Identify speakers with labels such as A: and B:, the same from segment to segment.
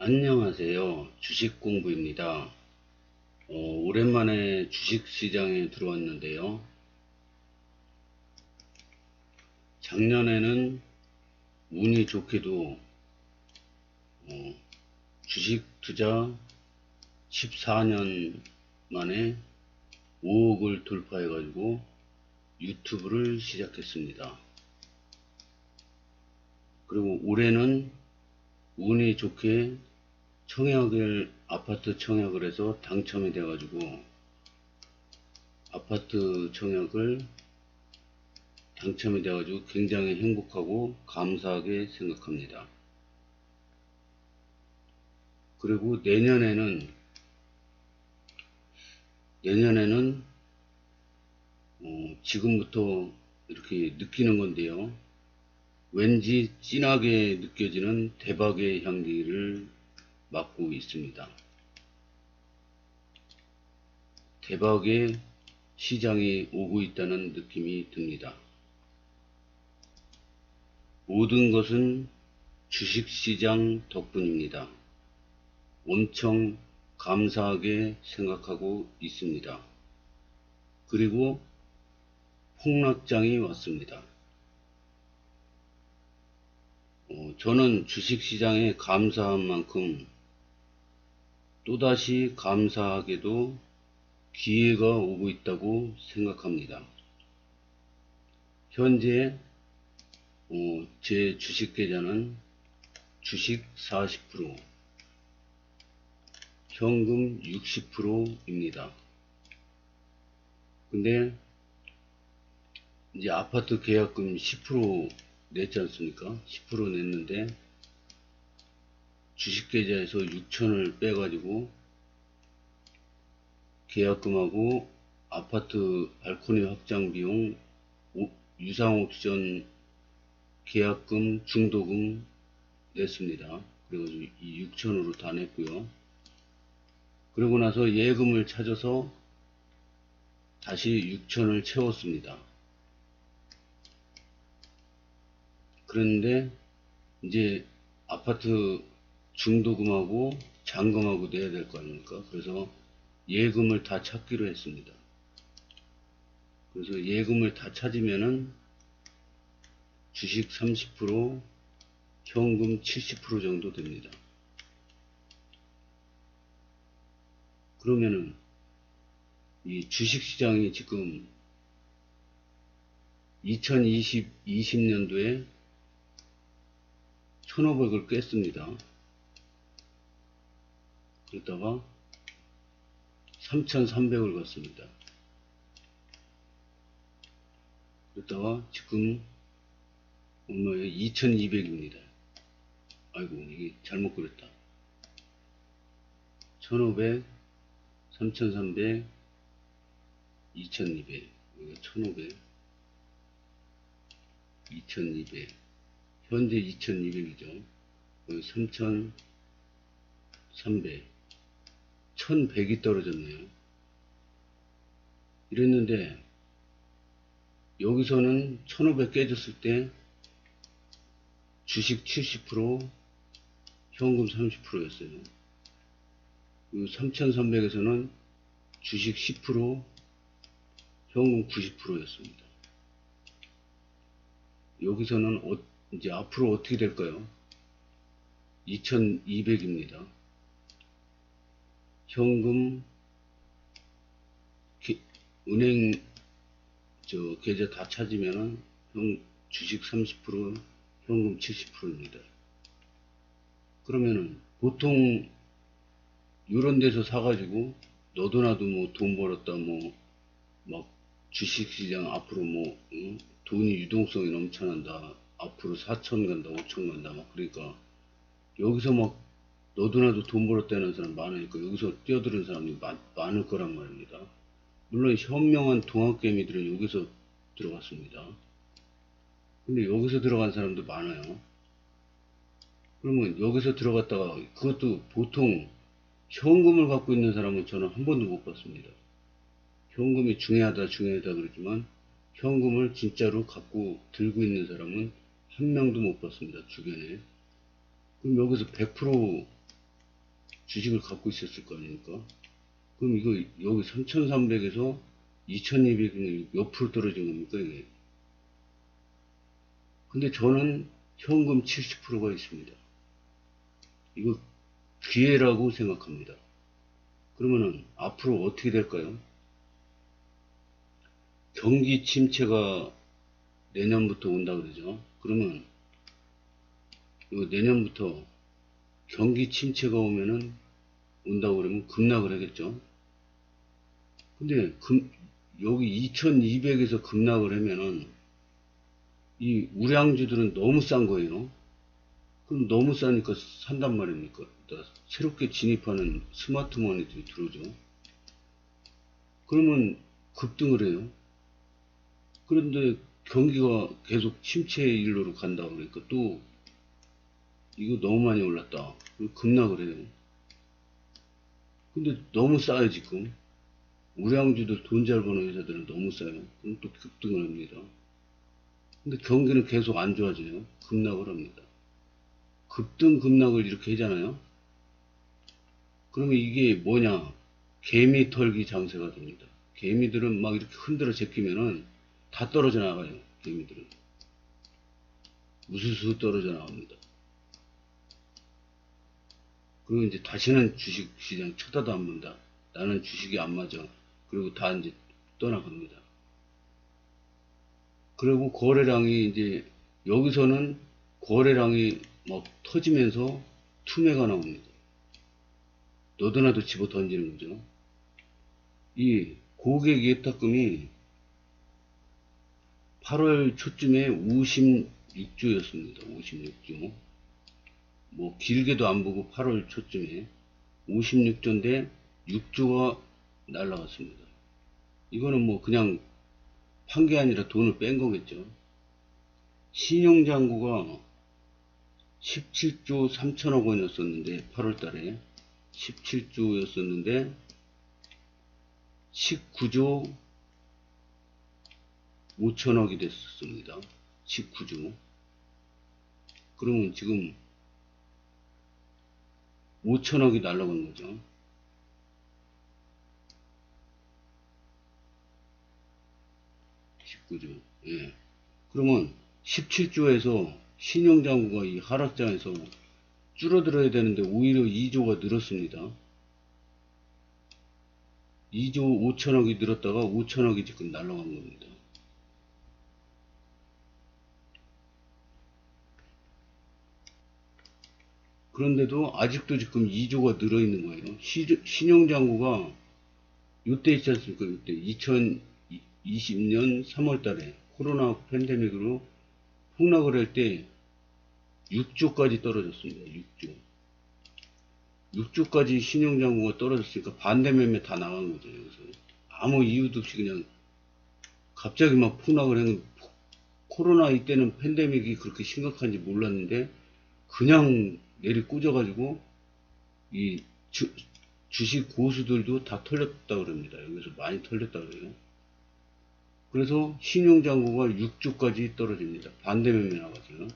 A: 안녕하세요. 주식공부입니다. 오랜만에 주식시장에 들어왔는데요. 작년에는 운이 좋게도 주식 투자 14년 만에 5억을 돌파해 가지고 유튜브를 시작했습니다. 그리고 올해는 운이 좋게 아파트 청약을 해서 당첨이 돼 가지고 아파트 청약을 당첨이 돼 가지고 굉장히 행복하고 감사하게 생각합니다. 그리고 내년에는 지금부터 이렇게 느끼는 건데요. 왠지 진하게 느껴지는 대박의 향기를 맡고 있습니다. 대박의 시장이 오고 있다는 느낌이 듭니다. 모든 것은 주식시장 덕분입니다. 엄청 감사하게 생각하고 있습니다. 그리고 폭락장이 왔습니다. 저는 주식시장에 감사한 만큼 또다시 감사하게도 기회가 오고 있다고 생각합니다. 현재 제 주식 계좌는 주식 40%, 현금 60%입니다. 근데 이제 아파트 계약금 10% 냈지 않습니까? 10% 냈는데 주식 계좌에서 6천을 빼가지고 계약금하고 아파트 발코니 확장 비용, 유상 옵션 계약금, 중도금 냈습니다. 그래가지고 이 6천으로 다 냈고요. 그러고 나서 예금을 찾아서 다시 6천을 채웠습니다. 그런데 이제 아파트 중도금하고 잔금하고 내야 될 거 아닙니까? 그래서 예금을 다 찾기로 했습니다. 그래서 예금을 다 찾으면은 주식 30%, 현금 70% 정도 됩니다. 그러면은 이 주식시장이 지금 2020년도에 1500을 깼습니다. 그러다가 3300을 갔습니다. 그러다가 지금 얼마예요? 2200입니다. 아이고, 이게 잘못 그렸다. 1500, 3300, 2200, 1500, 2200, 현재 2200이죠. 3300, 1100이 떨어졌네요. 이랬는데 여기서는 1500 깨졌을 때 주식 70%, 현금 30%였어요. 3300에서는 주식 10%, 현금 90%였습니다. 여기서는 이제 앞으로 어떻게 될까요? 2200입니다. 현금 은행 계좌 다 찾으면은 주식 30%, 현금 70%입니다. 그러면은 보통 이런 데서 사가지고 너도 나도 뭐 돈 벌었다, 뭐 막 주식시장 앞으로 뭐 돈이 유동성이 넘쳐난다, 앞으로 4천 간다, 5천 간다, 막 그러니까 여기서 막 너도 나도 돈 벌었다는 사람 많으니까 여기서 뛰어드는 사람이 많을 거란 말입니다. 물론 현명한 동학개미들은 여기서 들어갔습니다. 근데 여기서 들어간 사람도 많아요. 그러면 여기서 들어갔다가 그것도 보통 현금을 갖고 있는 사람은 저는 한 번도 못 봤습니다. 현금이 중요하다 그러지만 현금을 진짜로 갖고 들고 있는 사람은 한 명도 못 봤습니다. 주변에. 그럼 여기서 100% 주식을 갖고 있었을 거 아닙니까? 그럼 이거 여기 3,300에서 2,200이 몇 프로 떨어진 겁니까 이게? 근데 저는 현금 70%가 있습니다. 이거 기회라고 생각합니다. 그러면은 앞으로 어떻게 될까요? 경기 침체가 내년부터 온다 그러죠. 그러면 이거 내년부터 경기 침체가 오면은 온다고 그러면 급락을 하겠죠. 근데 여기 2200에서 급락을 하면은 이 우량주들은 너무 싼 거예요. 그럼 너무 싸니까 산단 말입니까? 새롭게 진입하는 스마트머니들이 들어오죠. 그러면 급등을 해요. 그런데 경기가 계속 침체의 일로로 간다 그러니까 또 이거 너무 많이 올랐다. 급락을 해요. 근데 너무 싸요 지금. 우량주들 돈 잘 버는 회사들은 너무 싸요. 그럼 또 급등을 합니다. 근데 경기는 계속 안 좋아져요. 급락을 합니다. 급등 급락을 이렇게 하잖아요. 그러면 이게 뭐냐? 개미 털기 장세가 됩니다. 개미들은 막 이렇게 흔들어 제끼면은 다 떨어져 나가요. 개미들은 우수수 떨어져 나갑니다. 그리고 이제 다시는 주식시장 쳐다도 안 본다. 나는 주식이 안 맞아. 그리고 다 이제 떠나갑니다. 그리고 거래량이 이제 여기서는 거래량이 막 터지면서 투매가 나옵니다. 너도나도 집어 던지는 거죠. 이 고객 예탁금이 8월 초쯤에 56조였습니다. 56조. 뭐 길게도 안 보고 8월 초쯤에 56조인데 6조가 날라갔습니다. 이거는 뭐 그냥 판 게 아니라 돈을 뺀 거겠죠. 신용잔고가 17조 3천억 원이었었는데 8월 달에 17조였었는데 19조 5천억이 됐었습니다. 19조. 그러면 지금 5천억이 날라간 거죠. 예. 그러면 17조에서 신용잔고가 이 하락장에서 줄어들어야 되는데 오히려 2조가 늘었습니다. 2조 5천억이 늘었다가 5천억이 지금 날라간 겁니다. 그런데도 아직도 지금 2조가 늘어있는 거예요. 신용잔고가 요때 있지 않습니까? 요때 2020년 3월 달에 코로나 팬데믹으로 폭락을 할 때 6조까지 떨어졌습니다. 6조. 6조까지 신용잔고가 떨어졌으니까 반대매매 다 나간 거죠. 여기서 아무 이유도 없이 그냥 갑자기 막 폭락을 한 코로나 이때는 팬데믹이 그렇게 심각한지 몰랐는데 그냥 내리 꽂아가지고 이 주식 고수들도 다 털렸다 그럽니다. 여기서 많이 털렸다 그래요. 그래서 신용잔고가 6조까지 떨어집니다. 반대매매 나가서요.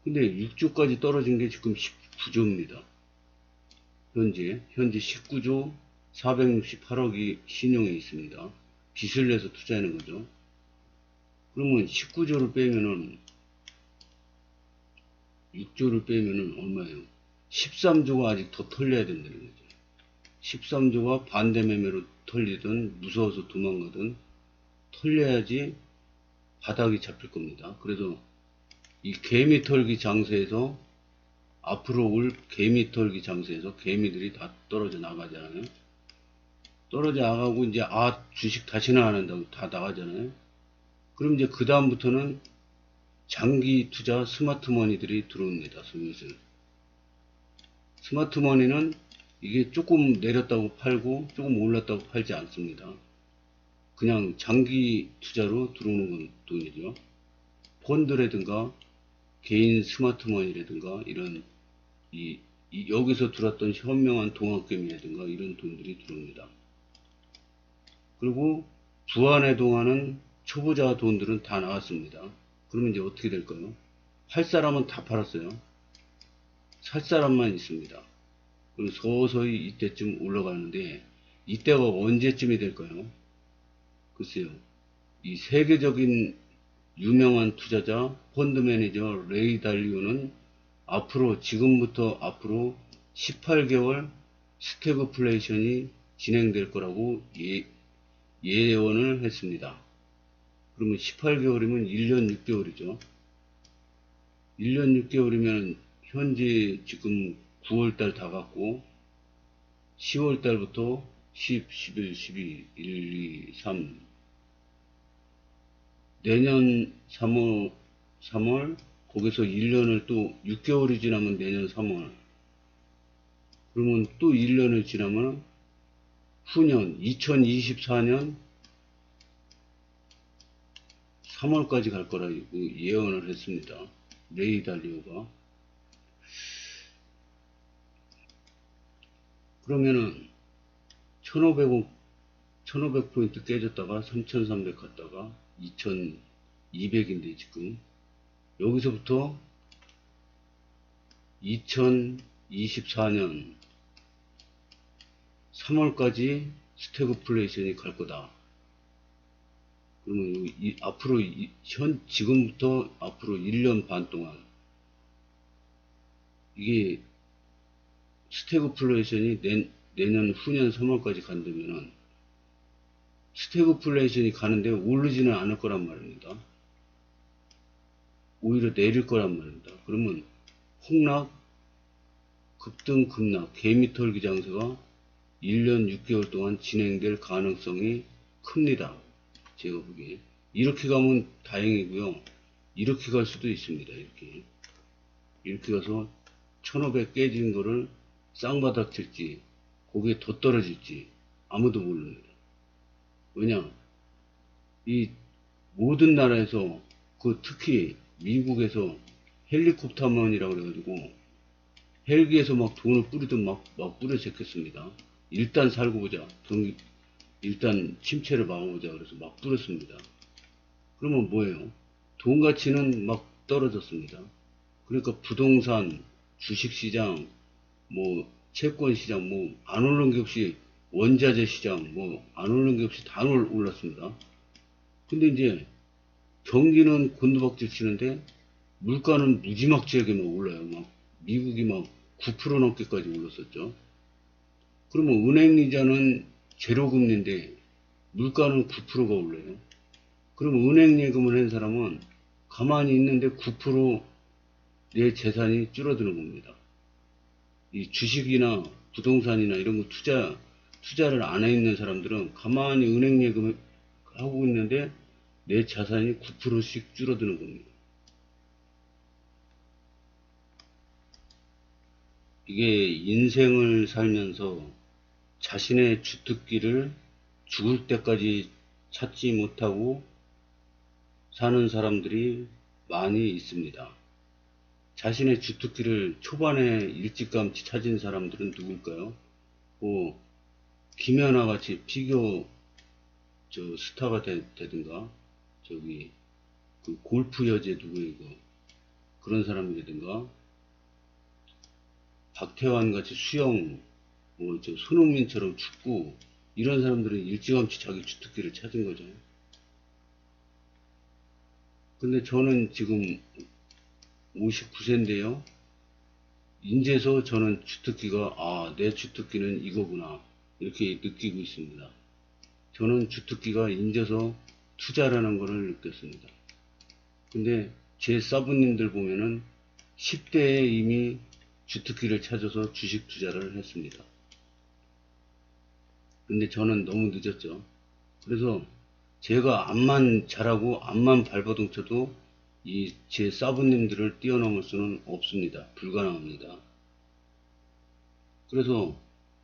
A: 근데 6조까지 떨어진 게 지금 19조입니다. 현재 19조 468억이 신용에 있습니다. 빚을 내서 투자하는 거죠. 그러면 19조를 빼면은 6조를 빼면은 얼마예요? 13조가 아직 더 털려야 된다는 거죠. 13조가 반대매매로 털리든 무서워서 도망가든 털려야지 바닥이 잡힐 겁니다. 그래서 이 개미 털기 장세에서 앞으로 올 개미 털기 장세에서 개미들이 다 떨어져 나가잖아요. 떨어져 나가고 이제 주식 다시는 안 한다고 다 나가잖아요. 그럼 이제 그 다음부터는 장기 투자 스마트머니들이 들어옵니다. 슬슬. 스마트머니는 이게 조금 내렸다고 팔고 조금 올랐다고 팔지 않습니다. 그냥 장기 투자로 들어오는 돈이죠. 펀드라든가 개인 스마트머니라든가 이런 여기서 들어왔던 현명한 동학개미라든가 이런 돈들이 들어옵니다. 그리고 부안에 동안은 초보자 돈들은 다 나왔습니다. 그러면 이제 어떻게 될까요? 팔 사람은 다 팔았어요. 살 사람만 있습니다. 그럼 서서히 이때쯤 올라가는데 이때가 언제쯤이 될까요? 글쎄요. 이 세계적인 유명한 투자자 펀드 매니저 레이 달리오는 앞으로 지금부터 앞으로 18개월 스태그플레이션이 진행될 거라고 예언을 했습니다. 그러면 18개월이면 1년 6개월이죠. 1년 6개월이면 현재 지금 9월달 다 갔고 10월달부터 10, 11, 12, 1, 2, 3 내년 3월 거기서 1년을 또 6개월이 지나면 내년 3월 그러면 또 1년을 지나면 후년 2024년 3월까지 갈 거라고 예언을 했습니다. 레이 달리오가. 그러면은 1500포인트 깨졌다가 3300 갔다가 2200인데 지금 여기서부터 2024년 3월까지 스태그플레이션이 갈 거다. 그러면 앞으로 지금부터 앞으로 1년 반 동안 이게 스태그플레이션이 내년 후년 3월까지 간다면은 스태그플레이션이 가는데 오르지는 않을 거란 말입니다. 오히려 내릴 거란 말입니다. 그러면 폭락, 급등, 급락, 개미털기 장세가 1년 6개월 동안 진행될 가능성이 큽니다. 제가 보기에. 이렇게 가면 다행이고요. 이렇게 갈 수도 있습니다. 이렇게 가서 1500 깨진 거를 쌍바닥 칠지 거기에 더 떨어질지 아무도 모릅니다. 왜냐 이 모든 나라에서 특히 미국에서 헬리콥터먼이라고 그래가지고 헬기에서 막 돈을 뿌리듯 막 뿌려 제꼈습니다. 일단 살고 보자. 일단 침체를 막아보자. 그래서 막 뿌렸습니다. 그러면 뭐예요? 돈 가치는 막 떨어졌습니다. 그러니까 부동산, 주식시장, 뭐 채권시장, 뭐 안 오른 게 없이 원자재 시장, 뭐 안 오른 게 없이 다 올랐습니다. 근데 이제 경기는 곤두박질 치는데 물가는 무지막지하게 막 올라요. 막 미국이 막 9% 넘게까지 올랐었죠. 그러면 은행 이자는 제로금리인데 물가는 9%가 올라요. 그럼 은행 예금을 한 사람은 가만히 있는데 9%내 재산이 줄어드는 겁니다. 이 주식이나 부동산이나 이런 거 투자를 안 해 있는 사람들은 가만히 은행 예금을 하고 있는데 내 자산이 9%씩 줄어드는 겁니다. 이게 인생을 살면서 자신의 주특기를 죽을 때까지 찾지 못하고 사는 사람들이 많이 있습니다. 자신의 주특기를 초반에 일찌감치 찾은 사람들은 누굴까요? 뭐 김연아 같이 피겨 스타가 되든가 저기 그 골프 여제 누구예요? 그런 사람이라든가 박태환 같이 수영 뭐 손흥민처럼 축구 이런 사람들은 일찌감치 자기 주특기를 찾은 거죠. 근데 저는 지금 59세인데요. 인제서 저는 주특기가 내 주특기는 이거구나 이렇게 느끼고 있습니다. 저는 주특기가 인제서 투자라는 것을 느꼈습니다. 근데 제 사부님들 보면은 10대에 이미 주특기를 찾아서 주식 투자를 했습니다. 근데 저는 너무 늦었죠. 그래서 제가 암만 잘하고 암만 발버둥 쳐도 제 사부님들을 뛰어넘을 수는 없습니다. 불가능합니다. 그래서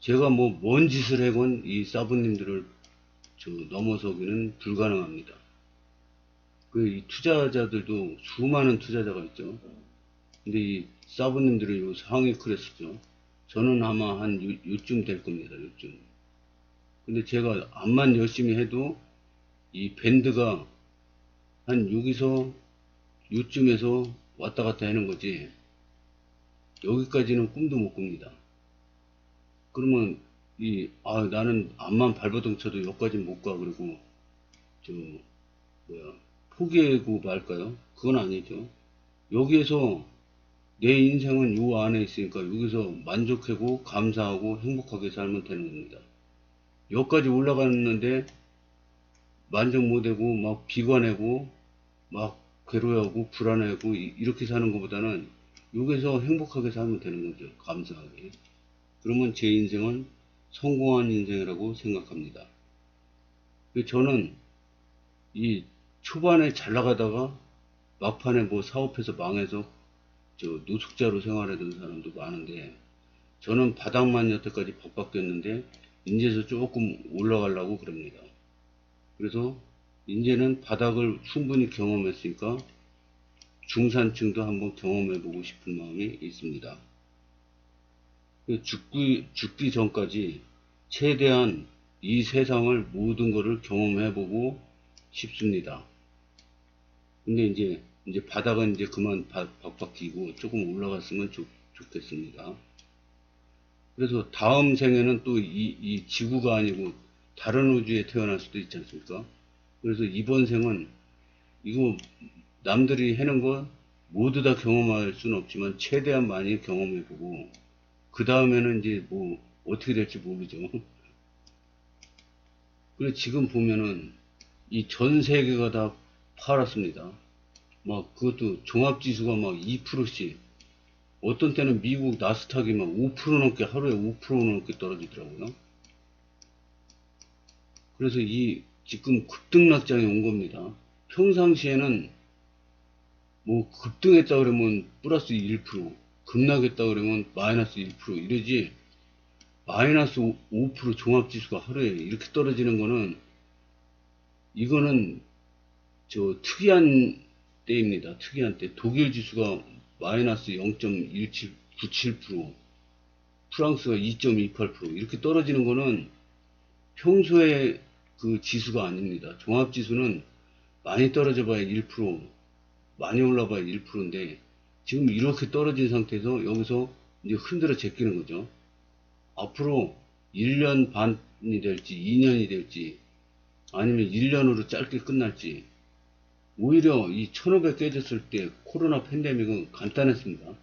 A: 제가 뭔 짓을 해건 이 사부님들을 넘어서기는 불가능합니다. 이 투자자들도 수많은 투자자가 있죠. 근데 이 사부님들이 상위 클래스죠. 저는 아마 한 요쯤 될 겁니다. 요쯤. 근데 제가 암만 열심히 해도 이 밴드가 한 여기서 요쯤에서 왔다 갔다 하는 거지 여기까지는 꿈도 못 꿉니다. 그러면 나는 암만 발버둥 쳐도 여기까지 못 가. 그리고 저 뭐야 포기하고 말까요? 그건 아니죠. 여기에서 내 인생은 요 안에 있으니까 여기서 만족하고 감사하고 행복하게 살면 되는 겁니다. 여기까지 올라갔는데 만족 못하고 막 비관하고 막 괴로워하고 불안해하고 이렇게 사는 것보다는 여기서 행복하게 살면 되는 거죠. 감사하게. 그러면 제 인생은 성공한 인생이라고 생각합니다. 저는 이 초반에 잘 나가다가 막판에 뭐 사업해서 망해서 저 노숙자로 생활하던 사람도 많은데, 저는 바닥만 여태까지 밥바뀌었는데 이제서 조금 올라가려고 그럽니다. 그래서 이제는 바닥을 충분히 경험했으니까 중산층도 한번 경험해보고 싶은 마음이 있습니다. 죽기 전까지 최대한 이 세상을 모든 것을 경험해보고 싶습니다. 근데 이제 바닥은 이제 그만 박박히고 조금 올라갔으면 좋겠습니다. 그래서 다음 생에는 또 이 지구가 아니고 다른 우주에 태어날 수도 있지 않습니까? 그래서 이번 생은 이거 남들이 해는 거 모두 다 경험할 수는 없지만 최대한 많이 경험해보고 그 다음에는 이제 뭐 어떻게 될지 모르죠. 그래서 지금 보면은 이 전 세계가 다 팔았습니다. 막 그것도 종합지수가 막 2%씩, 어떤 때는 미국 나스닥이 막 5% 넘게, 하루에 5% 넘게 떨어지더라고요. 그래서 이 지금 급등락장에 온 겁니다. 평상시에는 뭐 급등했다 그러면 플러스 1%, 급락했다 그러면 마이너스 1% 이러지, 마이너스 5% 종합지수가 하루에 이렇게 떨어지는 거는, 이거는 저 특이한 때입니다. 특이한 때. 독일 지수가 마이너스 0.1797%, 프랑스가 2.28% 이렇게 떨어지는 거는 평소에 그 지수가 아닙니다. 종합지수는 많이 떨어져 봐야 1%, 많이 올라 봐야 1%인데 지금 이렇게 떨어진 상태에서 여기서 이제 흔들어 제끼는 거죠. 앞으로 1년 반이 될지 2년이 될지 아니면 1년으로 짧게 끝날지, 오히려 이 1500 깨졌을 때 코로나 팬데믹은 간단했습니다.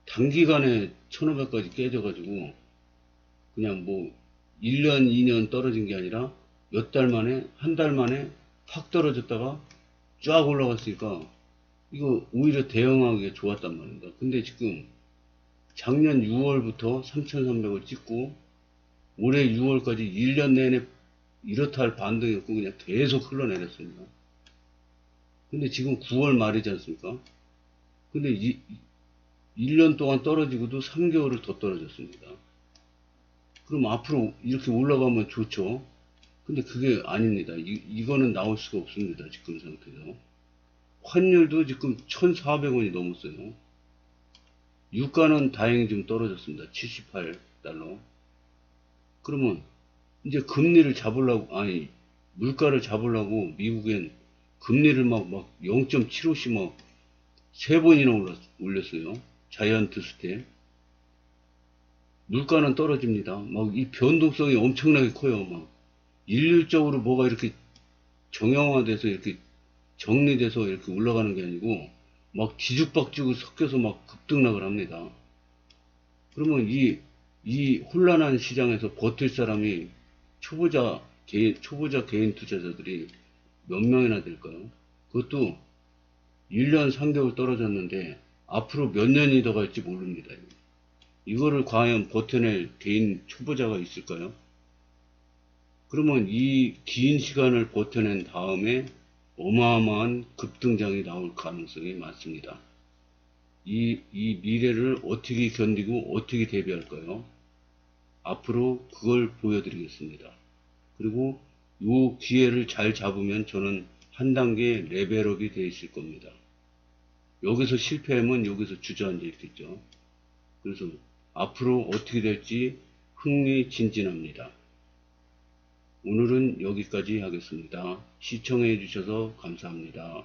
A: 단기간에 1500까지 깨져가지고 그냥 뭐 1년 2년 떨어진 게 아니라 몇 달 만에, 한 달 만에 확 떨어졌다가 쫙 올라갔으니까 이거 오히려 대응하기가 좋았단 말입니다. 근데 지금 작년 6월부터 3300을 찍고 올해 6월까지 1년 내내 이렇다 할 반등이 없고 그냥 계속 흘러내렸습니다. 근데 지금 9월 말이지 않습니까? 근데 1년 동안 떨어지고도 3개월을 더 떨어졌습니다. 그럼 앞으로 이렇게 올라가면 좋죠. 근데 그게 아닙니다. 이거는 나올 수가 없습니다. 지금 상태에서. 환율도 지금 1,400원이 넘었어요. 유가는 다행히 좀 떨어졌습니다. 78달러. 그러면 이제 금리를 잡으려고, 아니, 물가를 잡으려고 미국엔 금리를 막 0.75씩 막 3번이나 올렸어요. 자이언트 스텝. 물가는 떨어집니다. 막 이 변동성이 엄청나게 커요. 막 일률적으로 뭐가 이렇게 정형화돼서 이렇게 정리돼서 이렇게 올라가는 게 아니고 막 뒤죽박죽을 섞여서 막 급등락을 합니다. 그러면 이 혼란한 시장에서 버틸 사람이 초보자 개인 투자자들이 몇 명이나 될까요? 그것도 1년 3개월 떨어졌는데 앞으로 몇 년이 더 갈지 모릅니다. 이거를 과연 버텨낼 개인 초보자가 있을까요? 그러면 이 긴 시간을 버텨낸 다음에 어마어마한 급등장이 나올 가능성이 많습니다. 이 미래를 어떻게 견디고 어떻게 대비할까요? 앞으로 그걸 보여드리겠습니다. 그리고 이 기회를 잘 잡으면 저는 한 단계 레벨업이 되어 있을 겁니다. 여기서 실패하면 여기서 주저앉아 있겠죠. 그래서 앞으로 어떻게 될지 흥미진진합니다. 오늘은 여기까지 하겠습니다. 시청해 주셔서 감사합니다.